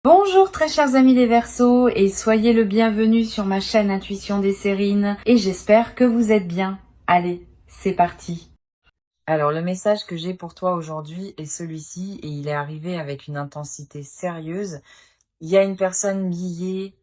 Bonjour très chers amis les Verseaux et soyez le bienvenu sur ma chaîne Intuition des Sérines et j'espère que vous êtes bien. Allez, c'est parti. Alors le message que j'ai pour toi aujourd'hui est celui-ci et il est arrivé avec une intensité sérieuse. Il y a une personne liée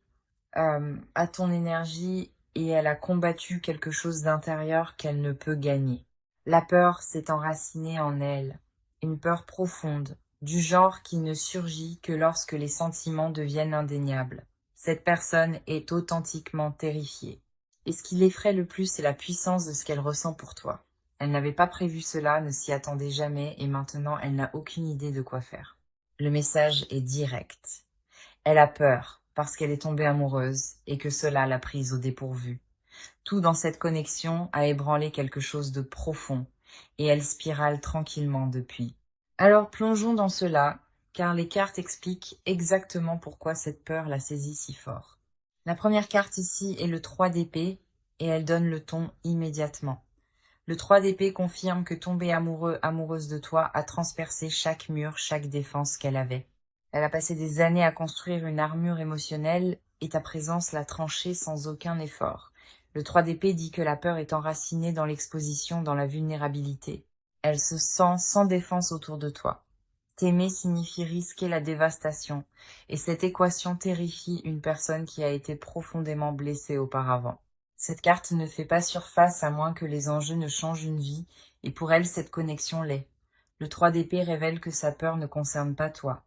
à ton énergie et elle a combattu quelque chose d'intérieur qu'elle ne peut gagner. La peur s'est enracinée en elle, une peur profonde, du genre qui ne surgit que lorsque les sentiments deviennent indéniables. Cette personne est authentiquement terrifiée. Et ce qui l'effraie le plus, c'est la puissance de ce qu'elle ressent pour toi. Elle n'avait pas prévu cela, ne s'y attendait jamais, et maintenant elle n'a aucune idée de quoi faire. Le message est direct. Elle a peur, parce qu'elle est tombée amoureuse, et que cela l'a prise au dépourvu. Tout dans cette connexion a ébranlé quelque chose de profond, et elle spirale tranquillement depuis. Alors plongeons dans cela, car les cartes expliquent exactement pourquoi cette peur la saisit si fort. La première carte ici est le 3 d'épée, et elle donne le ton immédiatement. Le 3 d'épée confirme que tomber amoureux, amoureuse de toi a transpercé chaque mur, chaque défense qu'elle avait. Elle a passé des années à construire une armure émotionnelle, et ta présence l'a tranchée sans aucun effort. Le 3 d'épée dit que la peur est enracinée dans l'exposition, dans la vulnérabilité. Elle se sent sans défense autour de toi. T'aimer signifie risquer la dévastation, et cette équation terrifie une personne qui a été profondément blessée auparavant. Cette carte ne fait pas surface à moins que les enjeux ne changent une vie, et pour elle cette connexion l'est. Le 3 d'épée révèle que sa peur ne concerne pas toi.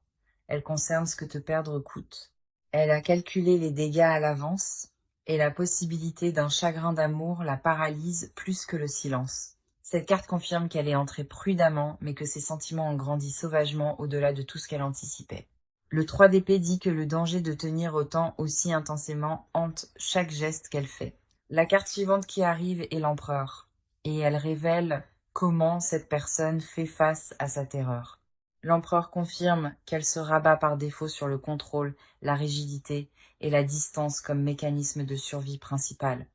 Elle concerne ce que te perdre coûte. Elle a calculé les dégâts à l'avance, et la possibilité d'un chagrin d'amour la paralyse plus que le silence. Cette carte confirme qu'elle est entrée prudemment, mais que ses sentiments ont grandi sauvagement au-delà de tout ce qu'elle anticipait. Le 3 d'épée dit que le danger de tenir autant aussi intensément hante chaque geste qu'elle fait. La carte suivante qui arrive est l'empereur, et elle révèle comment cette personne fait face à sa terreur. L'empereur confirme qu'elle se rabat par défaut sur le contrôle, la rigidité et la distance comme mécanisme de survie principal.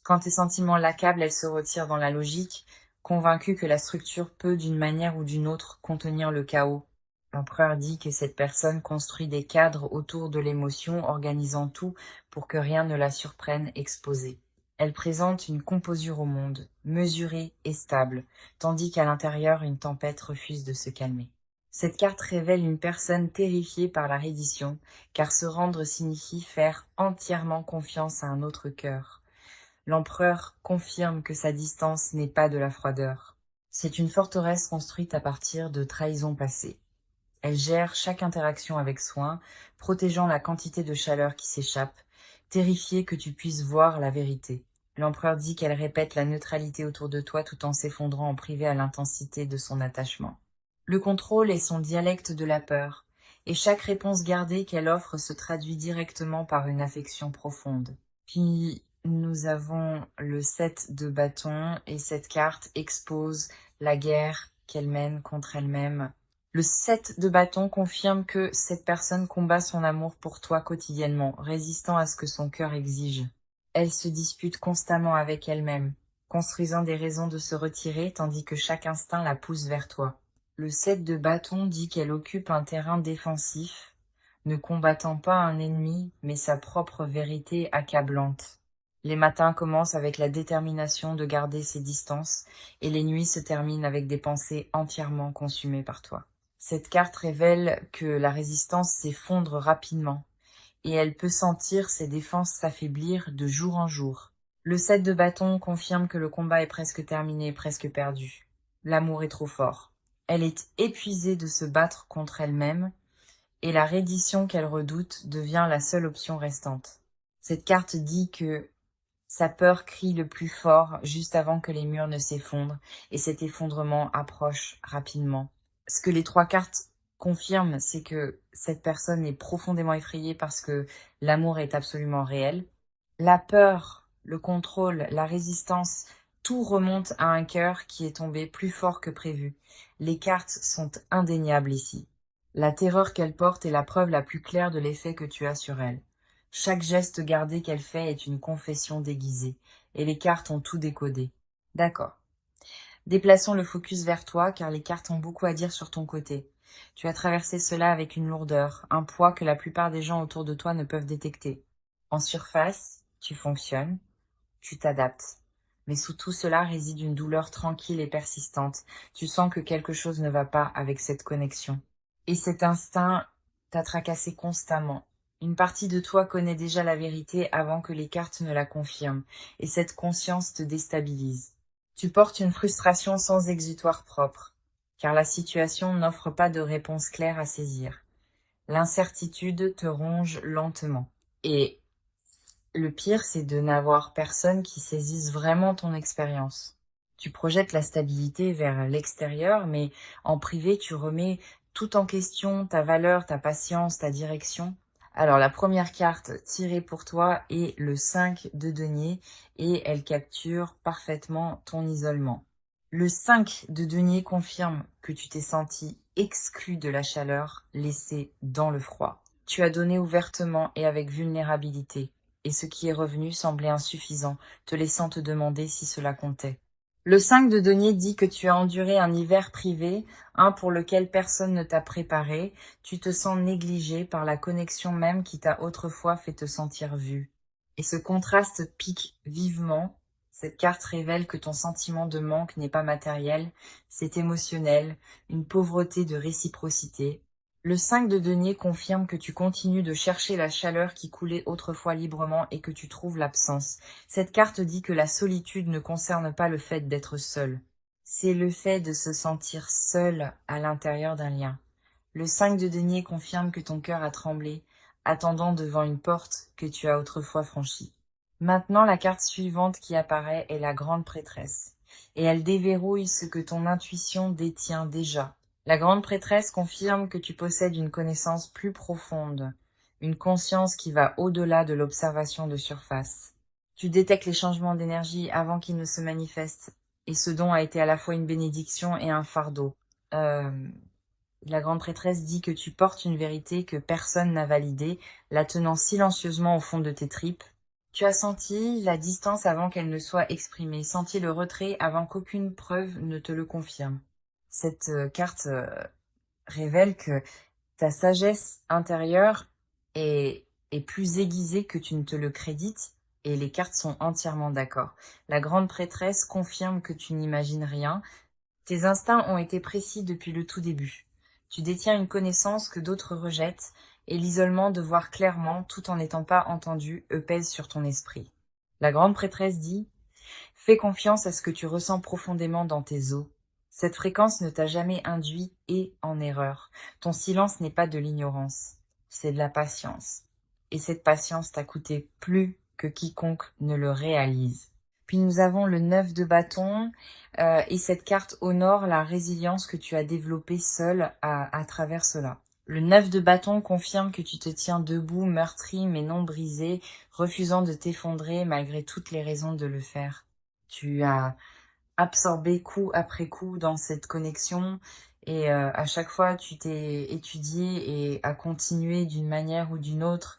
Quand tes sentiments l'accablent, elle se retire dans la logique, convaincue que la structure peut, d'une manière ou d'une autre, contenir le chaos. L'empereur dit que cette personne construit des cadres autour de l'émotion, organisant tout pour que rien ne la surprenne exposée. Elle présente une composure au monde, mesurée et stable, tandis qu'à l'intérieur, une tempête refuse de se calmer. Cette carte révèle une personne terrifiée par la reddition, car se rendre signifie faire entièrement confiance à un autre cœur. L'empereur confirme que sa distance n'est pas de la froideur. C'est une forteresse construite à partir de trahisons passées. Elle gère chaque interaction avec soin, protégeant la quantité de chaleur qui s'échappe, terrifiée que tu puisses voir la vérité. L'empereur dit qu'elle répète la neutralité autour de toi tout en s'effondrant en privé à l'intensité de son attachement. Le contrôle est son dialecte de la peur, et chaque réponse gardée qu'elle offre se traduit directement par une affection profonde. Puis nous avons le 7 de bâton, et cette carte expose la guerre qu'elle mène contre elle-même. Le 7 de bâton confirme que cette personne combat son amour pour toi quotidiennement, résistant à ce que son cœur exige. Elle se dispute constamment avec elle-même, construisant des raisons de se retirer tandis que chaque instinct la pousse vers toi. Le 7 de bâton dit qu'elle occupe un terrain défensif, ne combattant pas un ennemi, mais sa propre vérité accablante. Les matins commencent avec la détermination de garder ses distances, et les nuits se terminent avec des pensées entièrement consumées par toi. Cette carte révèle que la résistance s'effondre rapidement, et elle peut sentir ses défenses s'affaiblir de jour en jour. Le 7 de bâton confirme que le combat est presque terminé, presque perdu. L'amour est trop fort. Elle est épuisée de se battre contre elle-même, et la reddition qu'elle redoute devient la seule option restante. Cette carte dit que sa peur crie le plus fort juste avant que les murs ne s'effondrent, et cet effondrement approche rapidement. Ce que les 3 cartes confirment, c'est que cette personne est profondément effrayée parce que l'amour est absolument réel. La peur, le contrôle, la résistance, tout remonte à un cœur qui est tombé plus fort que prévu. Les cartes sont indéniables ici. La terreur qu'elle porte est la preuve la plus claire de l'effet que tu as sur elle. Chaque geste gardé qu'elle fait est une confession déguisée, et les cartes ont tout décodé. D'accord. Déplaçons le focus vers toi, car les cartes ont beaucoup à dire sur ton côté. Tu as traversé cela avec une lourdeur, un poids que la plupart des gens autour de toi ne peuvent détecter. En surface, tu fonctionnes, tu t'adaptes. Mais sous tout cela réside une douleur tranquille et persistante. Tu sens que quelque chose ne va pas avec cette connexion. Et cet instinct t'a tracassé constamment. Une partie de toi connaît déjà la vérité avant que les cartes ne la confirment, et cette conscience te déstabilise. Tu portes une frustration sans exutoire propre, car la situation n'offre pas de réponse claire à saisir. L'incertitude te ronge lentement. Et le pire, c'est de n'avoir personne qui saisisse vraiment ton expérience. Tu projettes la stabilité vers l'extérieur, mais en privé, tu remets tout en question, ta valeur, ta patience, ta direction. Alors, la première carte tirée pour toi est le 5 de denier et elle capture parfaitement ton isolement. Le 5 de denier confirme que tu t'es senti exclu de la chaleur, laissé dans le froid. Tu as donné ouvertement et avec vulnérabilité, et ce qui est revenu semblait insuffisant, te laissant te demander si cela comptait. Le 5 de denier dit que tu as enduré un hiver privé, un pour lequel personne ne t'a préparé, tu te sens négligé par la connexion même qui t'a autrefois fait te sentir vu. Et ce contraste pique vivement. Cette carte révèle que ton sentiment de manque n'est pas matériel, c'est émotionnel, une pauvreté de réciprocité. Le 5 de denier confirme que tu continues de chercher la chaleur qui coulait autrefois librement et que tu trouves l'absence. Cette carte dit que la solitude ne concerne pas le fait d'être seul. C'est le fait de se sentir seul à l'intérieur d'un lien. Le 5 de denier confirme que ton cœur a tremblé, attendant devant une porte que tu as autrefois franchie. Maintenant, la carte suivante qui apparaît est la grande prêtresse, et elle déverrouille ce que ton intuition détient déjà. La grande prêtresse confirme que tu possèdes une connaissance plus profonde, une conscience qui va au-delà de l'observation de surface. Tu détectes les changements d'énergie avant qu'ils ne se manifestent, et ce don a été à la fois une bénédiction et un fardeau. La grande prêtresse dit que tu portes une vérité que personne n'a validée, la tenant silencieusement au fond de tes tripes. Tu as senti la distance avant qu'elle ne soit exprimée, senti le retrait avant qu'aucune preuve ne te le confirme. Cette carte révèle que ta sagesse intérieure est plus aiguisée que tu ne te le crédites, et les cartes sont entièrement d'accord. La grande prêtresse confirme que tu n'imagines rien. Tes instincts ont été précis depuis le tout début. Tu détiens une connaissance que d'autres rejettent, et l'isolement de voir clairement, tout en n'étant pas entendu, pèse sur ton esprit. La grande prêtresse dit « Fais confiance à ce que tu ressens profondément dans tes os. Cette fréquence ne t'a jamais induit et en erreur. Ton silence n'est pas de l'ignorance, c'est de la patience. Et cette patience t'a coûté plus que quiconque ne le réalise. » Puis nous avons le 9 de bâton, et cette carte honore la résilience que tu as développée seule à travers cela. Le 9 de bâton confirme que tu te tiens debout, meurtri mais non brisé, refusant de t'effondrer malgré toutes les raisons de le faire. Tu as absorbé coup après coup dans cette connexion, et à chaque fois tu t'es étudié et as continué d'une manière ou d'une autre.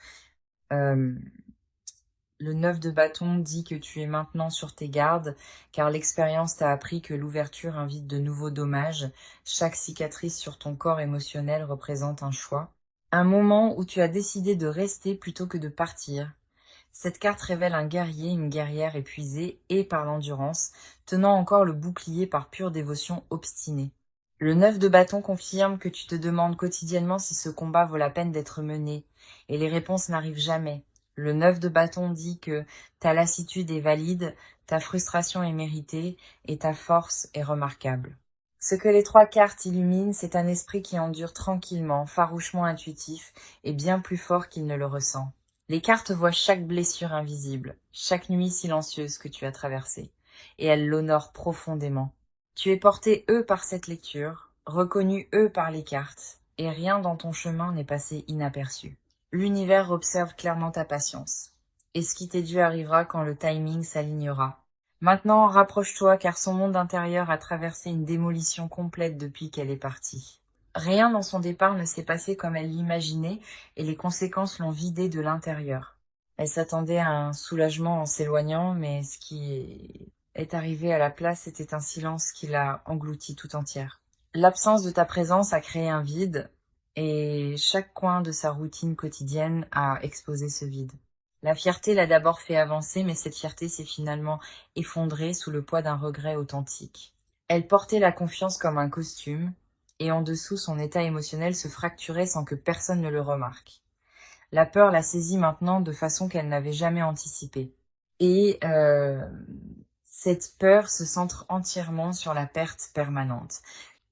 Le 9 de bâton dit que tu es maintenant sur tes gardes, car l'expérience t'a appris que l'ouverture invite de nouveaux dommages. Chaque cicatrice sur ton corps émotionnel représente un choix. Un moment où tu as décidé de rester plutôt que de partir. Cette carte révèle un guerrier, une guerrière épuisée et par l'endurance, tenant encore le bouclier par pure dévotion obstinée. Le 9 de bâton confirme que tu te demandes quotidiennement si ce combat vaut la peine d'être mené, et les réponses n'arrivent jamais. Le 9 de bâton dit que ta lassitude est valide, ta frustration est méritée, et ta force est remarquable. Ce que les 3 cartes illuminent, c'est un esprit qui endure tranquillement, farouchement intuitif, et bien plus fort qu'il ne le ressent. Les cartes voient chaque blessure invisible, chaque nuit silencieuse que tu as traversée, et elles l'honorent profondément. Tu es porté par cette lecture, reconnu par les cartes, et rien dans ton chemin n'est passé inaperçu. L'univers observe clairement ta patience, et ce qui t'est dû arrivera quand le timing s'alignera. Maintenant, rapproche-toi car son monde intérieur a traversé une démolition complète depuis qu'elle est partie. Rien dans son départ ne s'est passé comme elle l'imaginait, et les conséquences l'ont vidée de l'intérieur. Elle s'attendait à un soulagement en s'éloignant, mais ce qui est arrivé à la place était un silence qui l'a engloutie tout entière. L'absence de ta présence a créé un vide, et chaque coin de sa routine quotidienne a exposé ce vide. La fierté l'a d'abord fait avancer, mais cette fierté s'est finalement effondrée sous le poids d'un regret authentique. Elle portait la confiance comme un costume, et en dessous son état émotionnel se fracturait sans que personne ne le remarque. La peur la saisit maintenant de façon qu'elle n'avait jamais anticipée. Et cette peur se centre entièrement sur la perte permanente.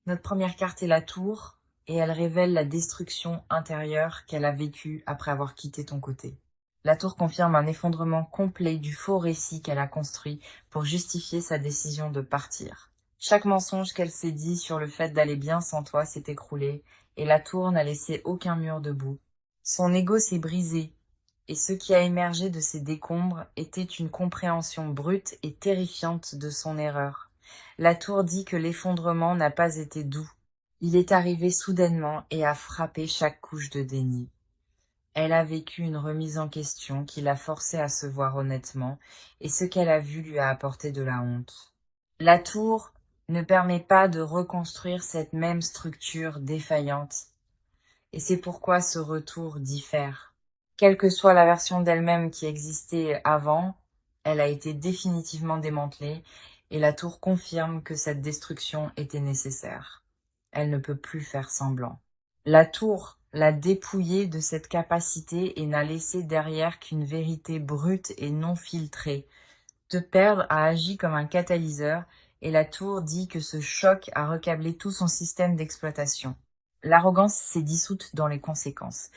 Notre première carte est la tour, et elle révèle la destruction intérieure qu'elle a vécue après avoir quitté ton côté. La tour confirme un effondrement complet du faux récit qu'elle a construit pour justifier sa décision de partir. Chaque mensonge qu'elle s'est dit sur le fait d'aller bien sans toi s'est écroulé, et la tour n'a laissé aucun mur debout. Son ego s'est brisé, et ce qui a émergé de ces décombres était une compréhension brute et terrifiante de son erreur. La tour dit que l'effondrement n'a pas été doux. Il est arrivé soudainement et a frappé chaque couche de déni. Elle a vécu une remise en question qui l'a forcée à se voir honnêtement, et ce qu'elle a vu lui a apporté de la honte. La tour ne permet pas de reconstruire cette même structure défaillante, et c'est pourquoi ce retour diffère. Quelle que soit la version d'elle-même qui existait avant, elle a été définitivement démantelée, et la tour confirme que cette destruction était nécessaire. Elle ne peut plus faire semblant. La tour l'a dépouillée de cette capacité et n'a laissé derrière qu'une vérité brute et non filtrée. Te perdre a agi comme un catalyseur, et la tour dit que ce choc a recablé tout son système d'exploitation. L'arrogance s'est dissoute dans les conséquences,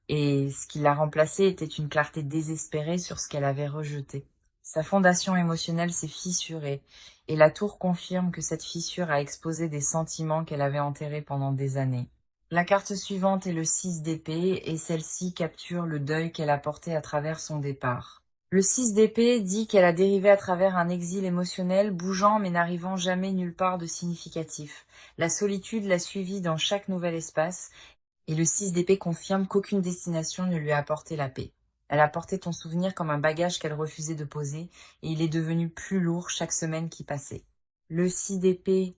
et ce qui l'a remplacée était une clarté désespérée sur ce qu'elle avait rejeté. Sa fondation émotionnelle s'est fissurée, et la tour confirme que cette fissure a exposé des sentiments qu'elle avait enterrés pendant des années. La carte suivante est le 6 d'épée, et celle-ci capture le deuil qu'elle a porté à travers son départ. Le 6 d'épée dit qu'elle a dérivé à travers un exil émotionnel, bougeant mais n'arrivant jamais nulle part de significatif. La solitude l'a suivie dans chaque nouvel espace, et le 6 d'épée confirme qu'aucune destination ne lui a apporté la paix. Elle a porté ton souvenir comme un bagage qu'elle refusait de poser, et il est devenu plus lourd chaque semaine qui passait. Le 6 d'épée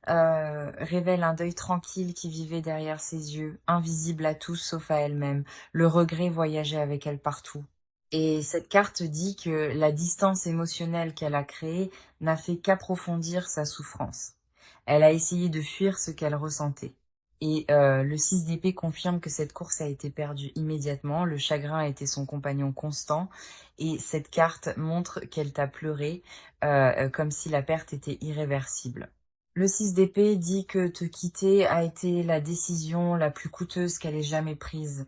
révèle un deuil tranquille qui vivait derrière ses yeux, invisible à tous sauf à elle-même. Le regret voyageait avec elle partout. Et cette carte dit que la distance émotionnelle qu'elle a créée n'a fait qu'approfondir sa souffrance. Elle a essayé de fuir ce qu'elle ressentait. Et le 6 d'épée confirme que cette course a été perdue immédiatement, le chagrin a été son compagnon constant, et cette carte montre qu'elle t'a pleuré, comme si la perte était irréversible. Le 6 d'épée dit que te quitter a été la décision la plus coûteuse qu'elle ait jamais prise.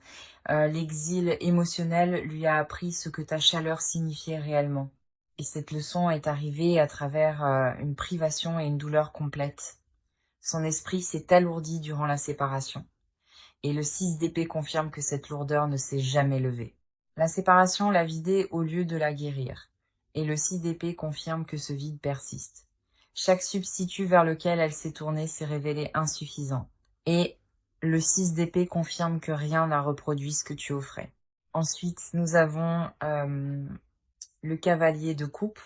L'exil émotionnel lui a appris ce que ta chaleur signifiait réellement. Et cette leçon est arrivée à travers une privation et une douleur complète. Son esprit s'est alourdi durant la séparation. Et le 6 d'épée confirme que cette lourdeur ne s'est jamais levée. La séparation l'a vidée au lieu de la guérir. Et le 6 d'épée confirme que ce vide persiste. Chaque substitut vers lequel elle s'est tournée s'est révélé insuffisant. Et le 6 d'épée confirme que rien n'a reproduit ce que tu offrais. Ensuite, nous avons le cavalier de coupe.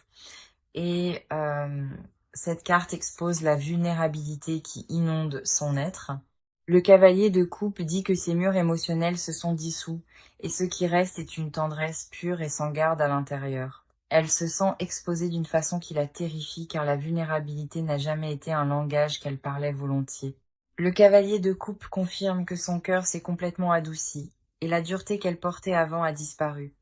Et cette carte expose la vulnérabilité qui inonde son être. Le cavalier de coupe dit que ses murs émotionnels se sont dissous, et ce qui reste est une tendresse pure et sans garde à l'intérieur. Elle se sent exposée d'une façon qui la terrifie, car la vulnérabilité n'a jamais été un langage qu'elle parlait volontiers. Le cavalier de coupe confirme que son cœur s'est complètement adouci, et la dureté qu'elle portait avant a disparu.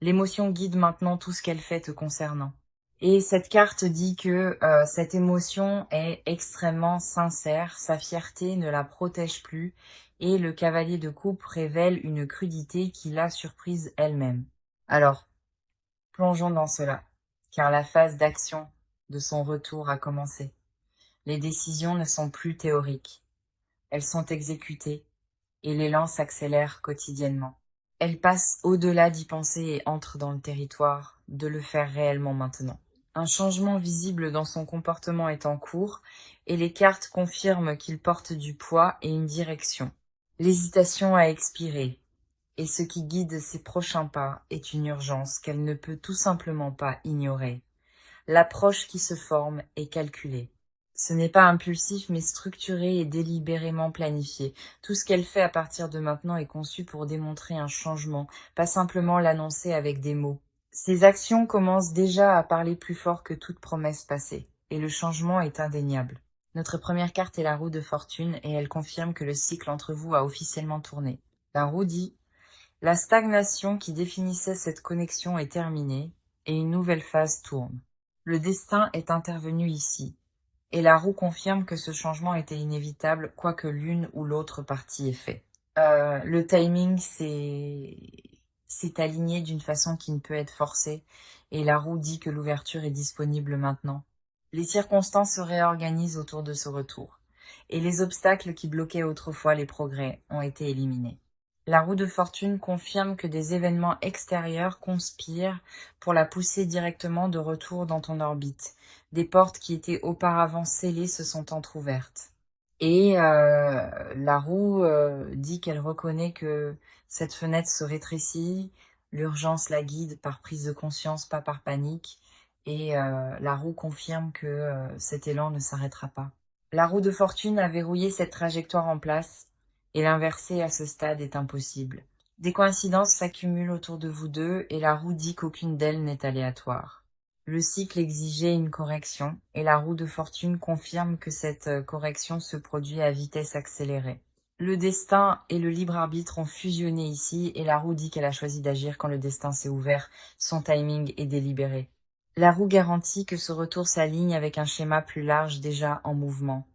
L'émotion guide maintenant tout ce qu'elle fait te concernant. Et cette carte dit que cette émotion est extrêmement sincère, sa fierté ne la protège plus, et le cavalier de coupe révèle une crudité qui l'a surprise elle-même. Alors, plongeons dans cela, car la phase d'action de son retour a commencé. Les décisions ne sont plus théoriques, elles sont exécutées, et l'élan s'accélère quotidiennement. Elle passe au-delà d'y penser et entre dans le territoire, de le faire réellement maintenant. Un changement visible dans son comportement est en cours, et les cartes confirment qu'il porte du poids et une direction. L'hésitation a expiré, et ce qui guide ses prochains pas est une urgence qu'elle ne peut tout simplement pas ignorer. L'approche qui se forme est calculée. Ce n'est pas impulsif, mais structuré et délibérément planifié. Tout ce qu'elle fait à partir de maintenant est conçu pour démontrer un changement, pas simplement l'annoncer avec des mots. Ses actions commencent déjà à parler plus fort que toute promesse passée, et le changement est indéniable. Notre première carte est la roue de fortune, et elle confirme que le cycle entre vous a officiellement tourné. La roue dit: la stagnation qui définissait cette connexion est terminée, et une nouvelle phase tourne. Le destin est intervenu ici, et la roue confirme que ce changement était inévitable, quoi que l'une ou l'autre partie ait fait. Le timing s'est aligné d'une façon qui ne peut être forcée, et la roue dit que l'ouverture est disponible maintenant. Les circonstances se réorganisent autour de ce retour, et les obstacles qui bloquaient autrefois les progrès ont été éliminés. La roue de fortune confirme que des événements extérieurs conspirent pour la pousser directement de retour dans ton orbite. Des portes qui étaient auparavant scellées se sont entr'ouvertes. Et la roue dit qu'elle reconnaît que cette fenêtre se rétrécit, l'urgence la guide par prise de conscience, pas par panique, et la roue confirme que cet élan ne s'arrêtera pas. La roue de fortune a verrouillé cette trajectoire en place, et l'inverser à ce stade est impossible. Des coïncidences s'accumulent autour de vous deux, et la roue dit qu'aucune d'elles n'est aléatoire. Le cycle exigeait une correction, et la roue de fortune confirme que cette correction se produit à vitesse accélérée. Le destin et le libre arbitre ont fusionné ici, et la roue dit qu'elle a choisi d'agir quand le destin s'est ouvert, son timing est délibéré. La roue garantit que ce retour s'aligne avec un schéma plus large déjà en mouvement.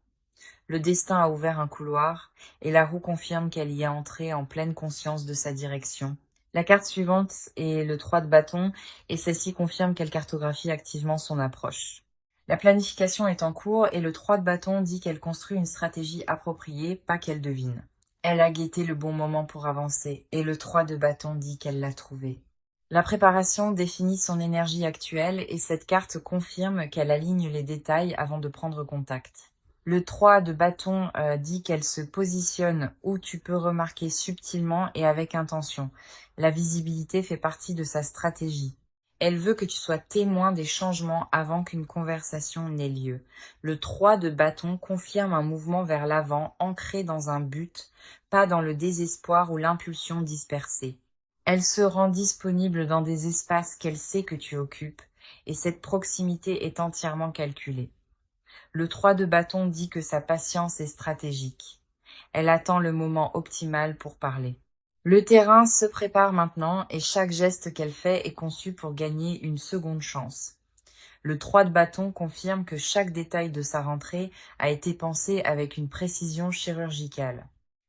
Le destin a ouvert un couloir, et la roue confirme qu'elle y est entrée en pleine conscience de sa direction. La carte suivante est le 3 de bâton, et celle-ci confirme qu'elle cartographie activement son approche. La planification est en cours, et le 3 de bâton dit qu'elle construit une stratégie appropriée, pas qu'elle devine. Elle a guetté le bon moment pour avancer, et le 3 de bâton dit qu'elle l'a trouvé. La préparation définit son énergie actuelle, et cette carte confirme qu'elle aligne les détails avant de prendre contact. Le 3 de bâton dit qu'elle se positionne où tu peux remarquer subtilement et avec intention. La visibilité fait partie de sa stratégie. Elle veut que tu sois témoin des changements avant qu'une conversation n'ait lieu. Le 3 de bâton confirme un mouvement vers l'avant, ancré dans un but, pas dans le désespoir ou l'impulsion dispersée. Elle se rend disponible dans des espaces qu'elle sait que tu occupes, et cette proximité est entièrement calculée. Le 3 de bâton dit que sa patience est stratégique. Elle attend le moment optimal pour parler. Le terrain se prépare maintenant et chaque geste qu'elle fait est conçu pour gagner une seconde chance. Le 3 de bâton confirme que chaque détail de sa rentrée a été pensé avec une précision chirurgicale.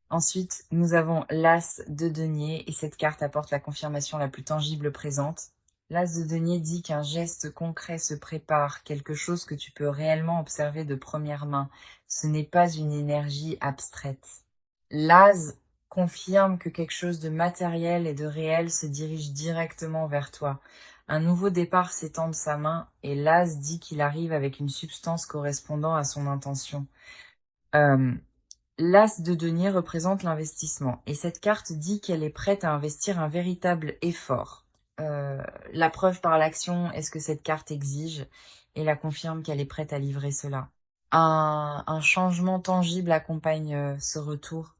Ensuite, nous avons l'As de denier et cette carte apporte la confirmation la plus tangible présente. L'As de denier dit qu'un geste concret se prépare, quelque chose que tu peux réellement observer de première main. Ce n'est pas une énergie abstraite. L'As confirme que quelque chose de matériel et de réel se dirige directement vers toi. Un nouveau départ s'étend de sa main et l'As dit qu'il arrive avec une substance correspondant à son intention. L'As de denier représente l'investissement et cette carte dit qu'elle est prête à investir un véritable effort. La preuve par l'action est ce que cette carte exige et la confirme qu'elle est prête à livrer cela. Un changement tangible accompagne ce retour.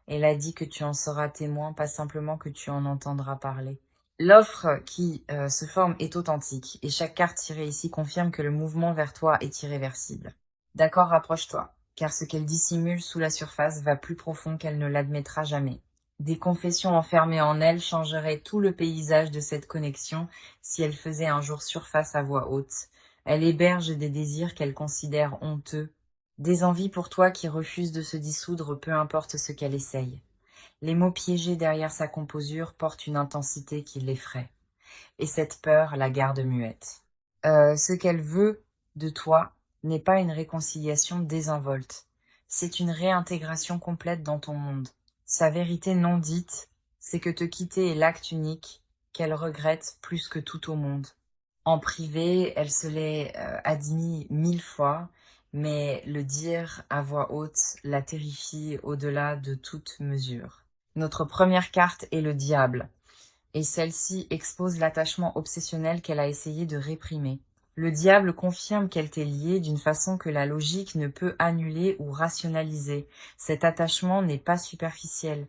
Elle a dit que tu en seras témoin, pas simplement que tu en entendras parler. L'offre qui se forme est authentique et chaque carte tirée ici confirme que le mouvement vers toi est irréversible. D'accord, rapproche-toi, car ce qu'elle dissimule sous la surface va plus profond qu'elle ne l'admettra jamais. Des confessions enfermées en elle changeraient tout le paysage de cette connexion si elle faisait un jour surface à voix haute. Elle héberge des désirs qu'elle considère honteux, des envies pour toi qui refusent de se dissoudre peu importe ce qu'elle essaye. Les mots piégés derrière sa composure portent une intensité qui l'effraie. Et cette peur la garde muette. Ce qu'elle veut de toi n'est pas une réconciliation désinvolte. C'est une réintégration complète dans ton monde. Sa vérité non dite, c'est que te quitter est l'acte unique qu'elle regrette plus que tout au monde. En privé, elle se l'est admis 1000 fois, mais le dire à voix haute la terrifie au-delà de toute mesure. Notre première carte est le diable, et celle-ci expose l'attachement obsessionnel qu'elle a essayé de réprimer. Le diable confirme qu'elle t'est liée d'une façon que la logique ne peut annuler ou rationaliser. Cet attachement n'est pas superficiel.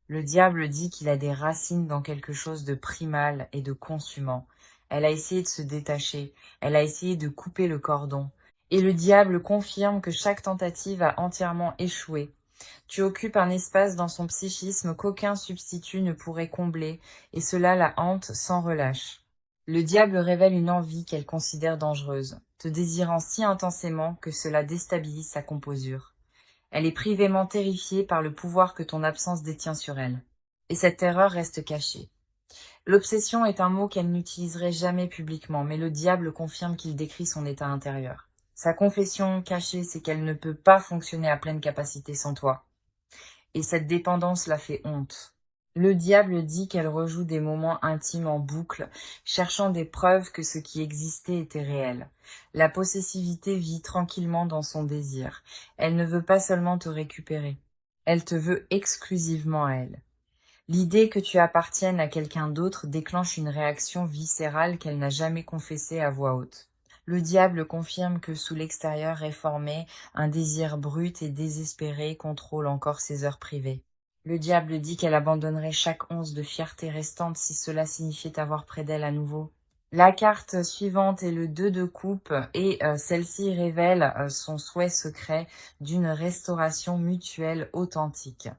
Le diable dit qu'il a des racines dans quelque chose de primal et de consumant. Elle a essayé de se détacher, elle a essayé de couper le cordon. Et le diable confirme que chaque tentative a entièrement échoué. Tu occupes un espace dans son psychisme qu'aucun substitut ne pourrait combler, et cela la hante sans relâche. Le diable révèle une envie qu'elle considère dangereuse, te désirant si intensément que cela déstabilise sa composure. Elle est privément terrifiée par le pouvoir que ton absence détient sur elle. Et cette terreur reste cachée. L'obsession est un mot qu'elle n'utiliserait jamais publiquement, mais le diable confirme qu'il décrit son état intérieur. Sa confession cachée, c'est qu'elle ne peut pas fonctionner à pleine capacité sans toi. Et cette dépendance la fait honte. Le diable dit qu'elle rejoue des moments intimes en boucle, cherchant des preuves que ce qui existait était réel. La possessivité vit tranquillement dans son désir. Elle ne veut pas seulement te récupérer, elle te veut exclusivement à elle. L'idée que tu appartiennes à quelqu'un d'autre déclenche une réaction viscérale qu'elle n'a jamais confessée à voix haute. Le diable confirme que sous l'extérieur réformé, un désir brut et désespéré contrôle encore ses heures privées. Le diable dit qu'elle abandonnerait chaque once de fierté restante si cela signifiait avoir près d'elle à nouveau. La carte suivante est le 2 de coupe et celle-ci révèle son souhait secret d'une restauration mutuelle authentique.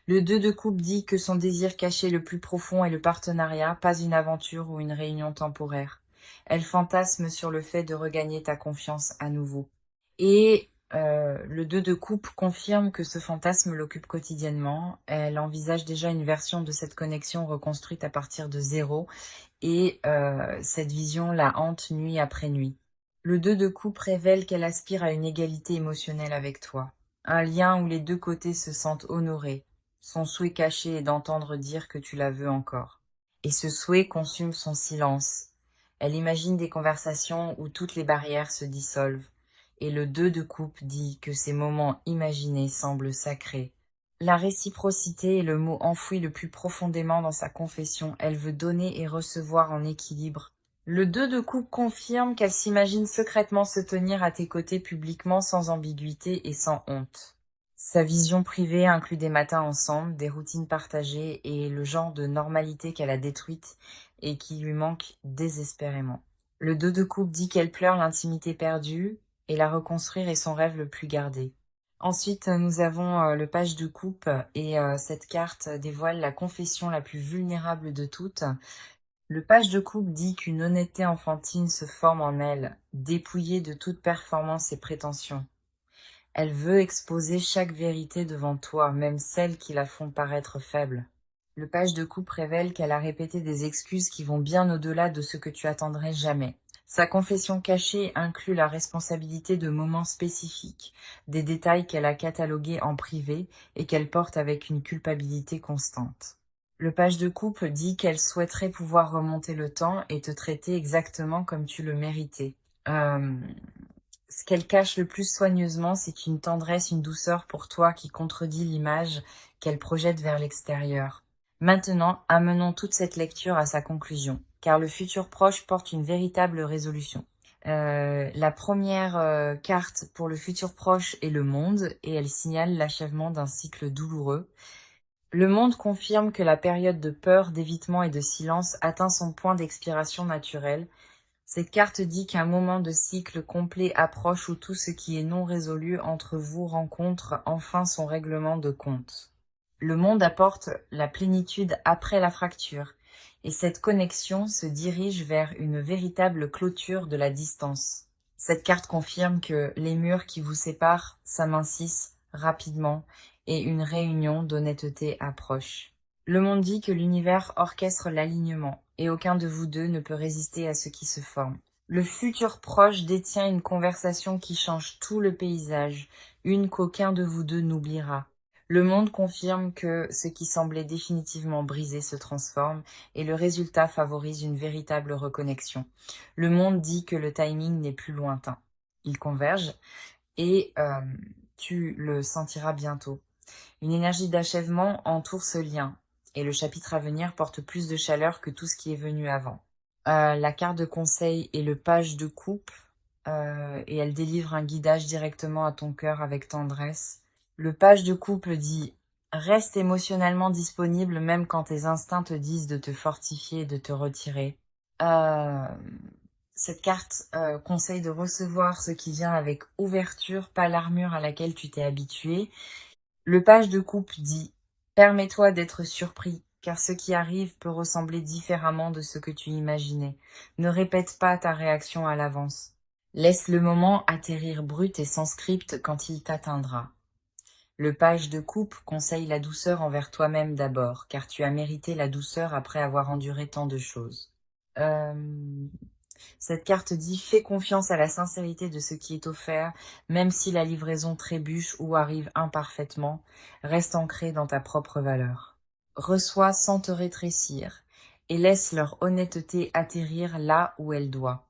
Le 2 de coupe dit que son désir caché le plus profond est le partenariat, pas une aventure ou une réunion temporaire. Elle fantasme sur le fait de regagner ta confiance à nouveau. Et le 2 de coupe confirme que ce fantasme l'occupe quotidiennement. Elle envisage déjà une version de cette connexion reconstruite à partir de zéro. Et cette vision la hante nuit après nuit. Le 2 de coupe révèle qu'elle aspire à une égalité émotionnelle avec toi. Un lien où les deux côtés se sentent honorés. Son souhait caché est d'entendre dire que tu la veux encore. Et ce souhait consume son silence. Elle imagine des conversations où toutes les barrières se dissolvent. Et le 2 de coupe dit que ces moments imaginés semblent sacrés. La réciprocité est le mot enfoui le plus profondément dans sa confession. Elle veut donner et recevoir en équilibre. Le 2 de coupe confirme qu'elle s'imagine secrètement se tenir à tes côtés publiquement sans ambiguïté et sans honte. Sa vision privée inclut des matins ensemble, des routines partagées et le genre de normalité qu'elle a détruite et qui lui manque désespérément. Le 2 de coupe dit qu'elle pleure l'intimité perdue et la reconstruire est son rêve le plus gardé. Ensuite, nous avons le page de coupe et cette carte dévoile la confession la plus vulnérable de toutes. Le page de coupe dit qu'une honnêteté enfantine se forme en elle, dépouillée de toute performance et prétention. Elle veut exposer chaque vérité devant toi, même celles qui la font paraître faible. Le page de coupe révèle qu'elle a répété des excuses qui vont bien au-delà de ce que tu attendrais jamais. Sa confession cachée inclut la responsabilité de moments spécifiques, des détails qu'elle a catalogués en privé et qu'elle porte avec une culpabilité constante. Le page de coupe dit qu'elle souhaiterait pouvoir remonter le temps et te traiter exactement comme tu le méritais. Ce qu'elle cache le plus soigneusement, c'est une tendresse, une douceur pour toi qui contredit l'image qu'elle projette vers l'extérieur. Maintenant, amenons toute cette lecture à sa conclusion, car le futur proche porte une véritable résolution. La première carte pour le futur proche est le monde, et elle signale l'achèvement d'un cycle douloureux. Le monde confirme que la période de peur, d'évitement et de silence atteint son point d'expiration naturel. Cette carte dit qu'un moment de cycle complet approche où tout ce qui est non résolu entre vous rencontre enfin son règlement de compte. Le monde apporte la plénitude après la fracture, et cette connexion se dirige vers une véritable clôture de la distance. Cette carte confirme que les murs qui vous séparent s'amincissent rapidement et une réunion d'honnêteté approche. Le monde dit que l'univers orchestre l'alignement et aucun de vous deux ne peut résister à ce qui se forme. Le futur proche détient une conversation qui change tout le paysage, une qu'aucun de vous deux n'oubliera. Le monde confirme que ce qui semblait définitivement brisé se transforme et le résultat favorise une véritable reconnexion. Le monde dit que le timing n'est plus lointain. Il converge et tu le sentiras bientôt. Une énergie d'achèvement entoure ce lien et le chapitre à venir porte plus de chaleur que tout ce qui est venu avant. La carte de conseil est le page de coupe et elle délivre un guidage directement à ton cœur avec tendresse. Le page de couple dit: reste émotionnellement disponible même quand tes instincts te disent de te fortifier et de te retirer. Euh, Cette carte conseille de recevoir ce qui vient avec ouverture, pas l'armure à laquelle tu t'es habitué. Le page de coupe dit: permets-toi d'être surpris, car ce qui arrive peut ressembler différemment de ce que tu imaginais. Ne répète pas ta réaction à l'avance. Laisse le moment atterrir brut et sans script quand il t'atteindra. Le page de coupe conseille la douceur envers toi-même d'abord, car tu as mérité la douceur après avoir enduré tant de choses. Euh, Cette carte dit: fais confiance à la sincérité de ce qui est offert, même si la livraison trébuche ou arrive imparfaitement, reste ancré dans ta propre valeur. Reçois sans te rétrécir, et laisse leur honnêteté atterrir là où elle doit.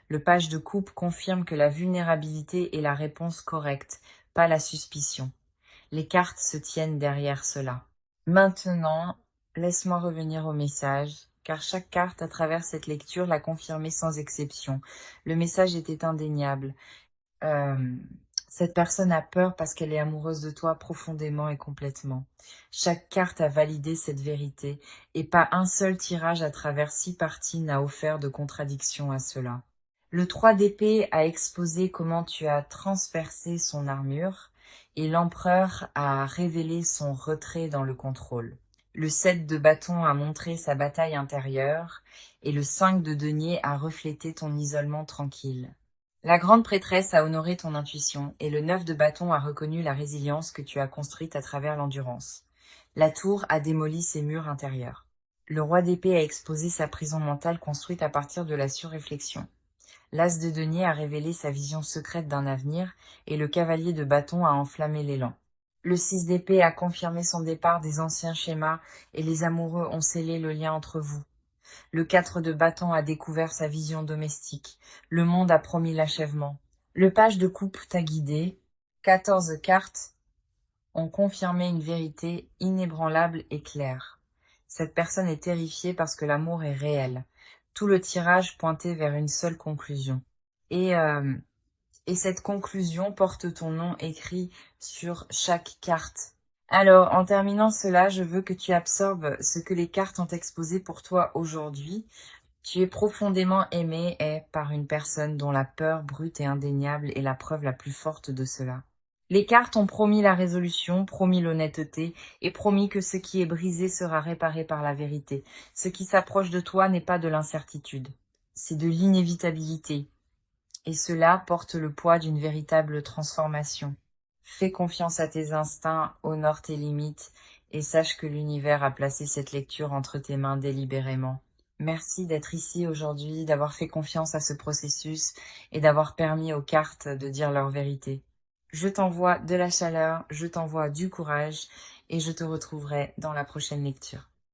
Le page de coupe confirme que la vulnérabilité est la réponse correcte, pas la suspicion. Les cartes se tiennent derrière cela. Maintenant, laisse-moi revenir au message, car chaque carte à travers cette lecture l'a confirmé sans exception. Le message était indéniable. Euh, Cette personne a peur parce qu'elle est amoureuse de toi profondément et complètement. Chaque carte a validé cette vérité, et pas un seul tirage à travers 6 parties n'a offert de contradiction à cela. Le 3 d'épée a exposé comment tu as transpercé son armure, et l'empereur a révélé son retrait dans le contrôle. Le 7 de bâton a montré sa bataille intérieure, et le 5 de denier a reflété ton isolement tranquille. La grande prêtresse a honoré ton intuition, et le 9 de bâton a reconnu la résilience que tu as construite à travers l'endurance. La tour a démoli ses murs intérieurs. Le roi d'épée a exposé sa prison mentale construite à partir de la surréflexion. L'as de denier a révélé sa vision secrète d'un avenir, et le cavalier de bâton a enflammé l'élan. Le 6 d'épée a confirmé son départ des anciens schémas, et les amoureux ont scellé le lien entre vous. Le 4 de bâton a découvert sa vision domestique. Le monde a promis l'achèvement. Le page de coupe t'a guidé. 14 cartes ont confirmé une vérité inébranlable et claire. Cette personne est terrifiée parce que l'amour est réel. Tout le tirage pointait vers une seule conclusion. Et, euh, et cette conclusion porte ton nom écrit sur chaque carte. Alors, en terminant cela, je veux que tu absorbes ce que les cartes ont exposé pour toi aujourd'hui. Tu es profondément aimé par une personne dont la peur brute et indéniable est la preuve la plus forte de cela. Les cartes ont promis la résolution, promis l'honnêteté et promis que ce qui est brisé sera réparé par la vérité. Ce qui s'approche de toi n'est pas de l'incertitude, c'est de l'inévitabilité. Et cela porte le poids d'une véritable transformation. Fais confiance à tes instincts, honore tes limites et sache que l'univers a placé cette lecture entre tes mains délibérément. Merci d'être ici aujourd'hui, d'avoir fait confiance à ce processus et d'avoir permis aux cartes de dire leur vérité. Je t'envoie de la chaleur, je t'envoie du courage et je te retrouverai dans la prochaine lecture.